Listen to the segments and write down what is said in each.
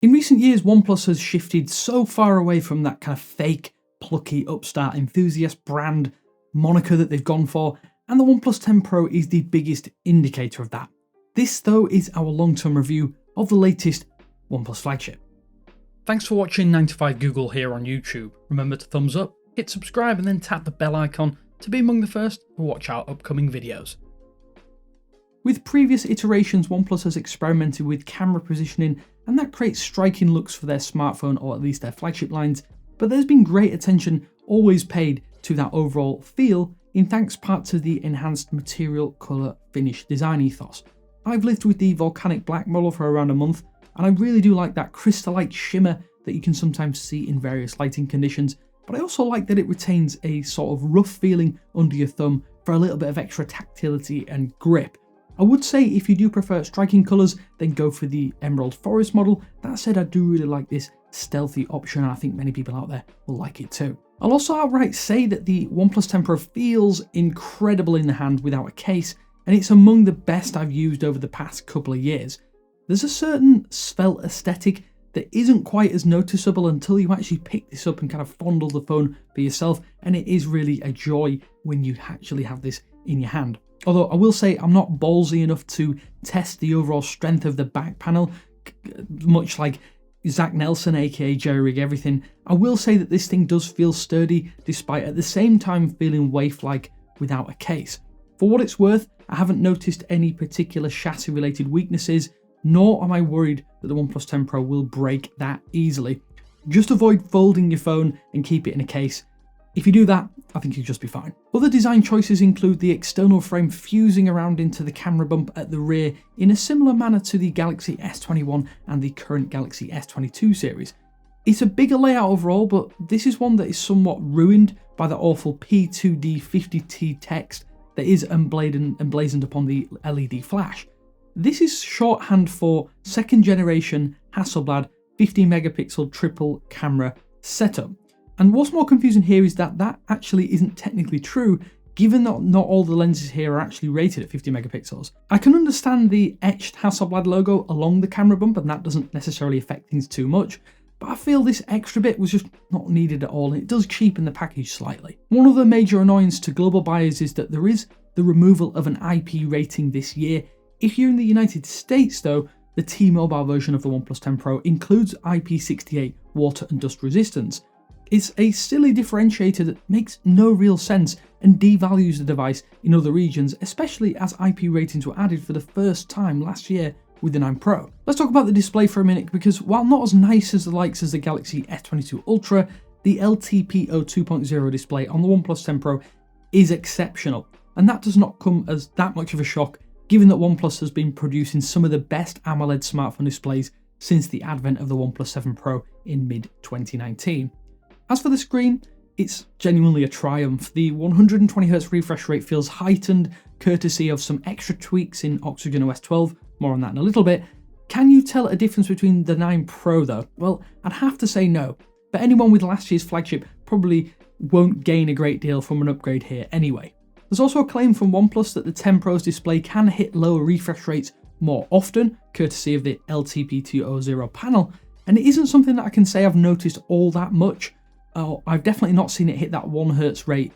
In recent years, OnePlus has shifted so far away from that kind of fake, plucky, upstart enthusiast brand moniker that they've gone for, and the OnePlus 10 Pro is the biggest indicator of that. This, though, is our long-term review of the latest OnePlus flagship. Thanks for watching 9to5 Google here on YouTube. Remember to thumbs up, hit subscribe, and then tap the bell icon to be among the first to watch our upcoming videos. With previous iterations, OnePlus has experimented with camera positioning, and that creates striking looks for their smartphone, or at least their flagship lines, but there's been great attention always paid to that overall feel, in thanks part to the enhanced material, colour, finish design ethos. I've lived with the volcanic black model for around a month, and I really do like that crystal-like shimmer that you can sometimes see in various lighting conditions, but I also like that it retains a sort of rough feeling under your thumb for a little bit of extra tactility and grip. I would say if you do prefer striking colours, then go for the Emerald Forest model. That said, I do really like this stealthy option, and I think many people out there will like it too. I'll also outright say that the OnePlus 10 Pro feels incredible in the hand without a case, and it's among the best I've used over the past couple of years. There's a certain svelte aesthetic that isn't quite as noticeable until you actually pick this up and kind of fondle the phone for yourself, and it is really a joy when you actually have this in your hand. Although I will say I'm not ballsy enough to test the overall strength of the back panel, much like Zach Nelson aka Jerry Rig Everything. I will say that this thing does feel sturdy, despite at the same time feeling waif-like without a case. For what it's worth, I haven't noticed any particular chassis related weaknesses, nor am I worried that the OnePlus 10 Pro will break that easily. Just avoid folding your phone and keep it in a case. If you do that, I think you'll just be fine. Other design choices include the external frame fusing around into the camera bump at the rear in a similar manner to the Galaxy S21 and the current Galaxy S22 series. It's a bigger layout overall, but this is one that is somewhat ruined by the awful P2D50T text that is emblazoned upon the LED flash. This is shorthand for second generation Hasselblad 50 megapixel triple camera setup. And what's more confusing here is that that actually isn't technically true, given that not all the lenses here are actually rated at 50 megapixels. I can understand the etched Hasselblad logo along the camera bump, and that doesn't necessarily affect things too much, but I feel this extra bit was just not needed at all, and it does cheapen the package slightly. One other major annoyance to global buyers is that there is the removal of an IP rating this year. If you're in the United States though, the T-Mobile version of the OnePlus 10 Pro includes IP68 water and dust resistance. It's a silly differentiator that makes no real sense and devalues the device in other regions, especially as IP ratings were added for the first time last year with the 9 Pro. Let's talk about the display for a minute, because while not as nice as the likes as the Galaxy S22 Ultra, the LTPO 2.0 display on the OnePlus 10 Pro is exceptional, and that does not come as that much of a shock given that OnePlus has been producing some of the best AMOLED smartphone displays since the advent of the OnePlus 7 Pro in mid-2019. As for the screen, it's genuinely a triumph. The 120Hz refresh rate feels heightened, courtesy of some extra tweaks in OxygenOS 12, more on that in a little bit. Can you tell a difference between the 9 Pro though? Well, I'd have to say no, but anyone with last year's flagship probably won't gain a great deal from an upgrade here anyway. There's also a claim from OnePlus that the 10 Pro's display can hit lower refresh rates more often, courtesy of the LTPO panel, and it isn't something that I can say I've noticed all that much. I've definitely not seen it hit that 1Hz rate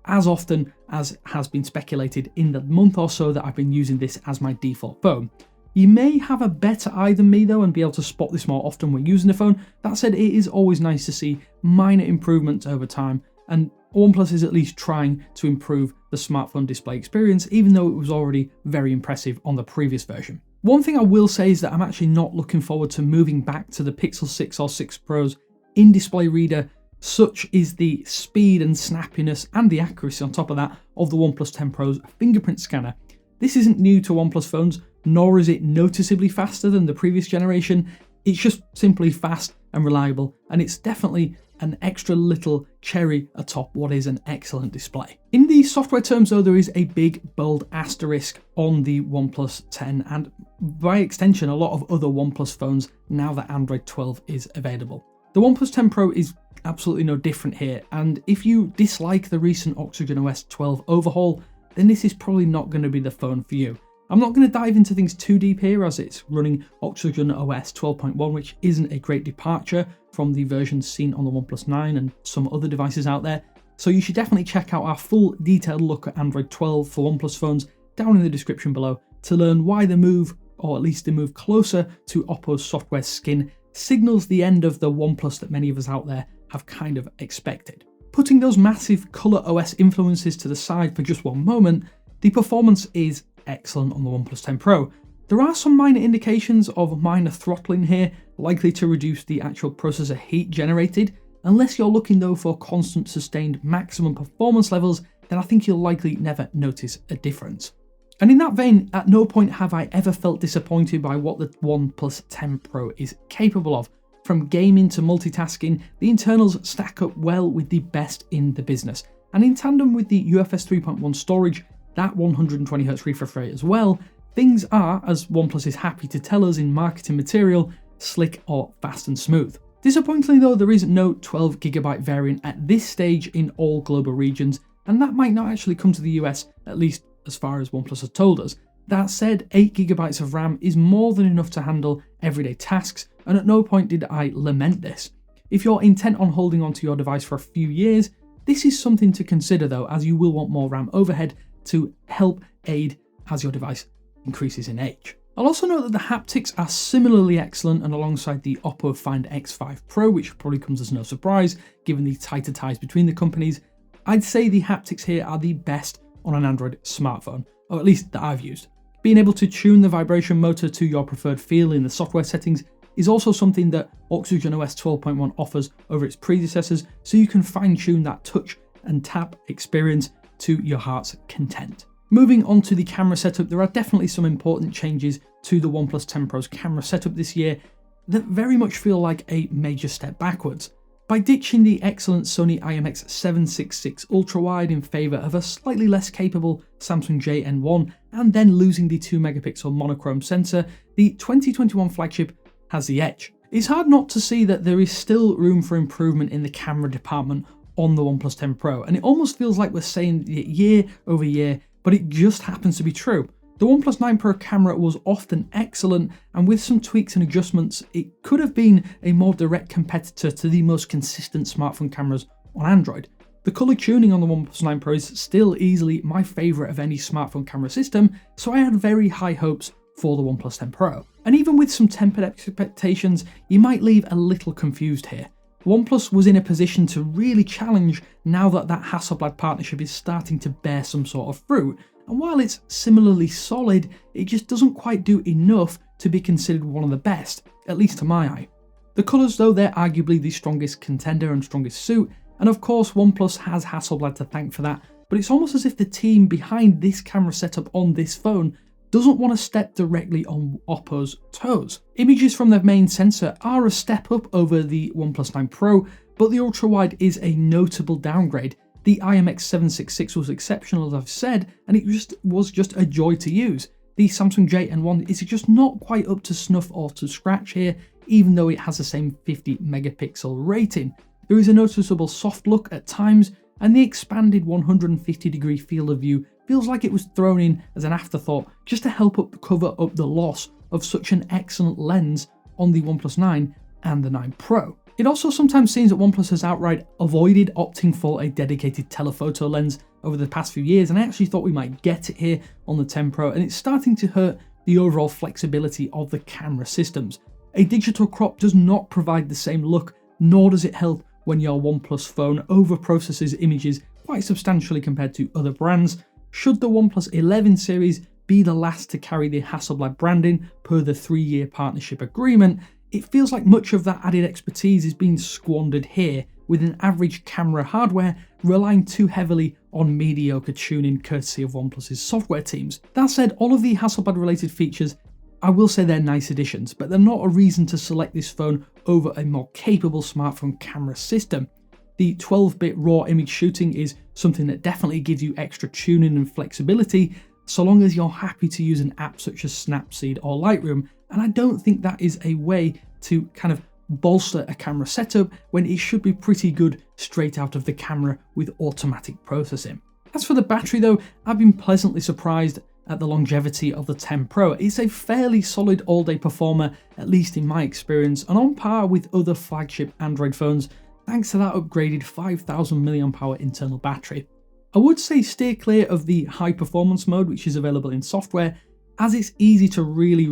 as often as has been speculated in the month or so that I've been using this as my default phone. You may have a better eye than me though and be able to spot this more often when using the phone. That said, it is always nice to see minor improvements over time, and OnePlus is at least trying to improve the smartphone display experience, even though it was already very impressive on the previous version. One thing I will say is that I'm actually not looking forward to moving back to the Pixel 6 or 6 Pro's in-display reader. Such is the speed and snappiness and the accuracy on top of that of the OnePlus 10 Pro's fingerprint scanner. This isn't new to OnePlus phones, nor is it noticeably faster than the previous generation. It's just simply fast and reliable, and it's definitely an extra little cherry atop what is an excellent display. In the software terms though, there is a big bold asterisk on the OnePlus 10 and by extension a lot of other OnePlus phones now that Android 12 is available. The OnePlus 10 Pro is absolutely no different here, and if you dislike the recent OxygenOS 12 overhaul, then this is probably not going to be the phone for you. I'm not going to dive into things too deep here as it's running OxygenOS 12.1, which isn't a great departure from the versions seen on the OnePlus 9 and some other devices out there. So you should definitely check out our full detailed look at Android 12 for OnePlus phones down in the description below to learn why the move, or at least the move closer to Oppo's software skin, signals the end of the OnePlus that many of us out there have kind of expected. Putting those massive ColorOS influences to the side for just one moment, the performance is excellent on the OnePlus 10 Pro. There are some minor indications of minor throttling here, likely to reduce the actual processor heat generated. Unless you're looking though for constant sustained maximum performance levels, then I think you'll likely never notice a difference. And in that vein, at no point have I ever felt disappointed by what the OnePlus 10 Pro is capable of. From gaming to multitasking, the internals stack up well with the best in the business. And in tandem with the UFS 3.1 storage, that 120Hz refresh rate as well, things are, as OnePlus is happy to tell us in marketing material, slick or fast and smooth. Disappointingly though, there is no 12GB variant at this stage in all global regions, and that might not actually come to the US, at least as far as OnePlus has told us. That said, 8GB of RAM is more than enough to handle everyday tasks, and at no point did I lament this. If you're intent on holding onto your device for a few years, this is something to consider though, as you will want more RAM overhead to help aid as your device increases in age. I'll also note that the haptics are similarly excellent, and alongside the Oppo Find X5 Pro, which probably comes as no surprise given the tighter ties between the companies, I'd say the haptics here are the best on an Android smartphone, or at least that I've used. Being able to tune the vibration motor to your preferred feel in the software settings is also something that OxygenOS 12.1 offers over its predecessors, so you can fine-tune that touch and tap experience to your heart's content. Moving on to the camera setup, there are definitely some important changes to the OnePlus 10 Pro's camera setup this year that very much feel like a major step backwards. By ditching the excellent Sony IMX766 ultra-wide in favour of a slightly less capable Samsung JN1 and then losing the 2MP monochrome sensor, the 2021 flagship has the edge. It's hard not to see that there is still room for improvement in the camera department on the OnePlus 10 Pro, and it almost feels like we're saying it year over year, but it just happens to be true. The OnePlus 9 Pro camera was often excellent, and with some tweaks and adjustments, it could have been a more direct competitor to the most consistent smartphone cameras on Android. The colour tuning on the OnePlus 9 Pro is still easily my favourite of any smartphone camera system, so I had very high hopes for the OnePlus 10 Pro. And even with some tempered expectations, you might leave a little confused here. OnePlus was in a position to really challenge now that that Hasselblad partnership is starting to bear some sort of fruit, and while it's similarly solid, it just doesn't quite do enough to be considered one of the best, at least to my eye. The colours though, they're arguably the strongest contender and strongest suit, and of course OnePlus has Hasselblad to thank for that, but it's almost as if the team behind this camera setup on this phone doesn't want to step directly on Oppo's toes. Images from their main sensor are a step up over the OnePlus 9 Pro, but the ultra-wide is a notable downgrade. The IMX766 was exceptional, as I've said, and it was just a joy to use. The Samsung JN1 is just not quite up to snuff or to scratch here, even though it has the same 50MP rating. There is a noticeable soft look at times, and the expanded 150-degree field of view feels like it was thrown in as an afterthought just to help cover up the loss of such an excellent lens on the OnePlus 9 and the 9 Pro. It also sometimes seems that OnePlus has outright avoided opting for a dedicated telephoto lens over the past few years, and I actually thought we might get it here on the 10 Pro, and it's starting to hurt the overall flexibility of the camera systems. A digital crop does not provide the same look, nor does it help when your OnePlus phone overprocesses images quite substantially compared to other brands. Should the OnePlus 11 series be the last to carry the Hasselblad branding per the 3-year partnership agreement, it feels like much of that added expertise is being squandered here, with an average camera hardware relying too heavily on mediocre tuning courtesy of OnePlus's software teams. That said, all of the Hasselblad related features, I will say they're nice additions, but they're not a reason to select this phone over a more capable smartphone camera system. The 12-bit raw image shooting is something that definitely gives you extra tuning and flexibility, so long as you're happy to use an app such as Snapseed or Lightroom, and I don't think that is a way to kind of bolster a camera setup when it should be pretty good straight out of the camera with automatic processing. As for the battery though, I've been pleasantly surprised at the longevity of the 10 Pro. It's a fairly solid all-day performer, at least in my experience, and on par with other flagship Android phones, thanks to that upgraded 5000 mAh internal battery. I would say steer clear of the high performance mode, which is available in software, as it's easy to really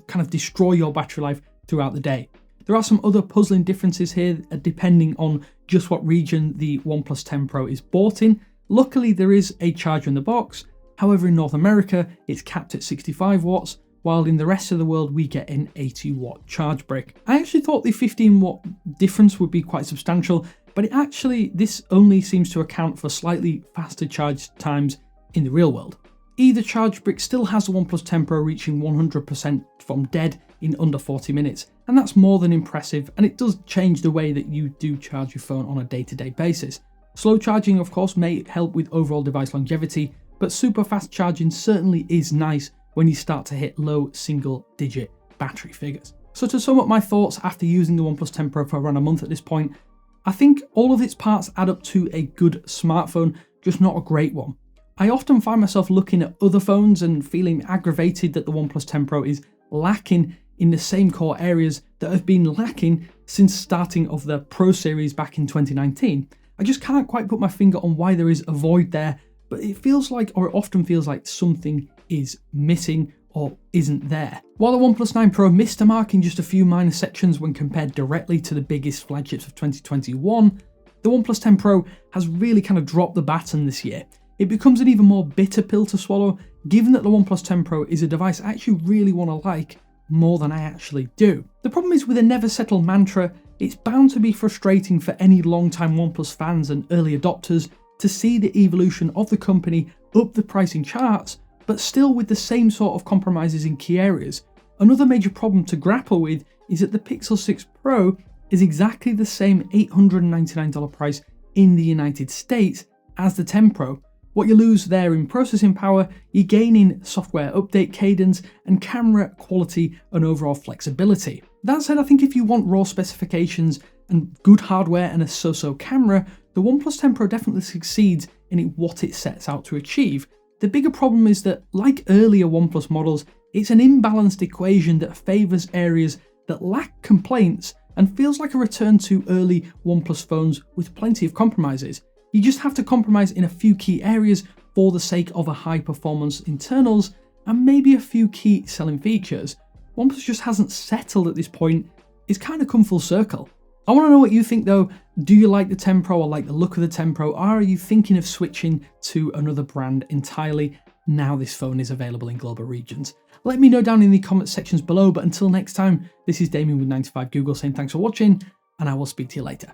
kind of destroy your battery life throughout the day. There are some other puzzling differences here depending on just what region the OnePlus 10 Pro is bought in. Luckily, there is a charger in the box. However, in North America, it's capped at 65 watts, while in the rest of the world, we get an 80 watt charge brick. I actually thought the 15 watt difference would be quite substantial, but this only seems to account for slightly faster charge times in the real world. Either charge brick still has the OnePlus 10 Pro reaching 100% from dead in under 40 minutes, and that's more than impressive, and it does change the way that you do charge your phone on a day-to-day basis. Slow charging, of course, may help with overall device longevity, but super fast charging certainly is nice when you start to hit low single-digit battery figures. So to sum up my thoughts after using the OnePlus 10 Pro for around a month at this point, I think all of its parts add up to a good smartphone, just not a great one. I often find myself looking at other phones and feeling aggravated that the OnePlus 10 Pro is lacking in the same core areas that have been lacking since starting of the Pro series back in 2019. I just can't quite put my finger on why there is a void there, but it often feels like something is missing or isn't there. While the OnePlus 9 Pro missed a mark in just a few minor sections when compared directly to the biggest flagships of 2021, the OnePlus 10 Pro has really kind of dropped the baton this year. It becomes an even more bitter pill to swallow, given that the OnePlus 10 Pro is a device I actually really want to like more than I actually do. The problem is with a never settle mantra, it's bound to be frustrating for any long-time OnePlus fans and early adopters to see the evolution of the company up the pricing charts, but still with the same sort of compromises in key areas. Another major problem to grapple with is that the Pixel 6 Pro is exactly the same $899 price in the United States as the 10 Pro. What you lose there in processing power, you gain in software update cadence and camera quality and overall flexibility. That said, I think if you want raw specifications and good hardware and a so-so camera, the OnePlus 10 Pro definitely succeeds in what it sets out to achieve. The bigger problem is that, like earlier OnePlus models, it's an imbalanced equation that favours areas that lack complaints and feels like a return to early OnePlus phones with plenty of compromises. You just have to compromise in a few key areas for the sake of a high performance internals and maybe a few key selling features. OnePlus just hasn't settled at this point. It's kind of come full circle. I want to know what you think though. Do you like the 10 Pro or like the look of the 10 Pro? Or are you thinking of switching to another brand entirely now this phone is available in global regions? Let me know down in the comment sections below, but until next time, this is Damien with 95Google saying thanks for watching, and I will speak to you later.